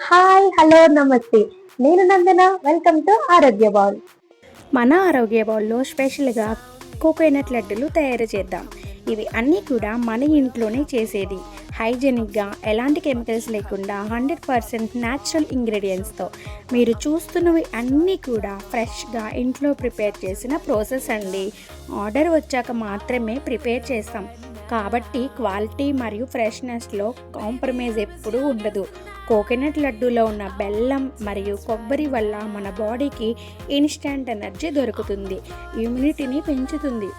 Hi hello నమస్తే. నేను నందన. Welcome to ఆరోగ్య బౌల్. మన ఆరోగ్య బౌల్లో స్పెషల్గా కోకోనట్ లడ్డులు తయారు చేద్దాం. ఇవి అన్నీ కూడా మన ఇంట్లోనే చేసేది, హైజెనిక్గా, ఎలాంటి కెమికల్స్ లేకుండా 100% న్యాచురల్ ఇంగ్రీడియంట్స్తో. మీరు చూస్తున్నవి అన్నీ కూడా ఫ్రెష్గా ఇంట్లో ప్రిపేర్ చేసిన ప్రాసెస్ అండి. ఆర్డర్ వచ్చాక మాత్రమే ప్రిపేర్ చేస్తాం కాబట్టి క్వాలిటీ మరియు ఫ్రెష్నెస్లో కాంప్రమైజ్ ఎప్పుడూ ఉండదు. కోకోనట్ లడ్డూలో ఉన్న బెల్లం మరియు కొబ్బరి వల్ల మన బాడీకి ఇన్స్టంట్ ఎనర్జీ దొరుకుతుంది, ఇమ్యూనిటీని పెంచుతుంది.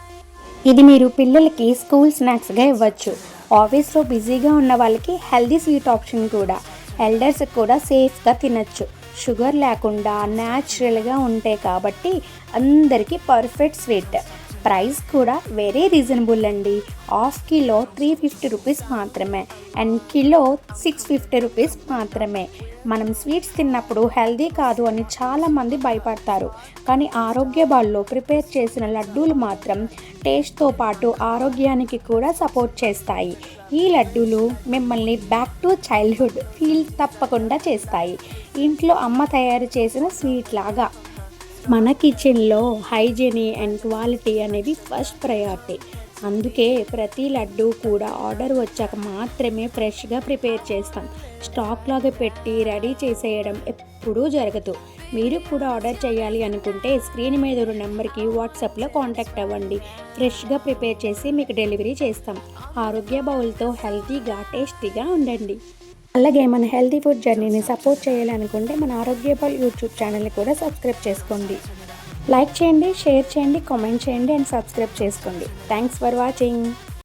ఇది మీరు పిల్లలకి స్కూల్ స్నాక్స్గా ఇవ్వచ్చు. ఆఫీస్లో బిజీగా ఉన్న వాళ్ళకి హెల్దీ స్వీట్ ఆప్షన్ కూడా. ఎల్డర్స్ కూడా సేఫ్గా తినచ్చు. షుగర్ లేకుండా న్యాచురల్గా ఉంటాయి కాబట్టి అందరికీ పర్ఫెక్ట్ స్వీట్. ప్రైస్ కూడా వెరీ రీజనబుల్ అండి. హాఫ్ కిలో 350 రూపీస్ మాత్రమే అండ్ కిలో 650 రూపీస్ మాత్రమే. మనం స్వీట్స్ తిన్నప్పుడు హెల్దీ కాదు అని చాలామంది భయపడతారు, కానీ ఆరోగ్య బాల్లో ప్రిపేర్ చేసిన లడ్డూలు మాత్రం టేస్ట్తో పాటు ఆరోగ్యానికి కూడా సపోర్ట్ చేస్తాయి. ఈ లడ్డూలు మిమ్మల్ని బ్యాక్ టు చైల్డ్హుడ్ ఫీల్ తప్పకుండా చేస్తాయి. ఇంట్లో అమ్మ తయారు చేసిన స్వీట్ లాగా. మన కిచెన్లో హైజీని అండ్ క్వాలిటీ అనేవి ఫస్ట్ ప్రయారిటీ. అందుకే ప్రతి లడ్డు కూడా ఆర్డర్ వచ్చాక మాత్రమే ఫ్రెష్గా ప్రిపేర్ చేస్తాం. స్టాక్ లాగా పెట్టి రెడీ చేసేయడం ఎప్పుడూ జరగదు. మీరు కూడా ఆర్డర్ చేయాలి అనుకుంటే స్క్రీన్ మీద ఉన్న నెంబర్కి వాట్సాప్లో కాంటాక్ట్ అవ్వండి. ఫ్రెష్గా ప్రిపేర్ చేసి మీకు డెలివరీ చేస్తాం. ఆరోగ్య బౌల్తో హెల్తీగా టేస్టీగా ఉండండి. అలాగే మన హెల్తీ ఫుడ్ జర్నీని సపోర్ట్ చేయాలనుకుంటే మన ఆరోగ్య బౌల్ యూట్యూబ్ ఛానల్ని కూడా సబ్స్క్రైబ్ చేసుకోండి. లైక్ చేయండి, షేర్ చేయండి, కామెంట్ చేయండి అండ్ సబ్స్క్రైబ్ చేసుకోండి. Thanks for watching.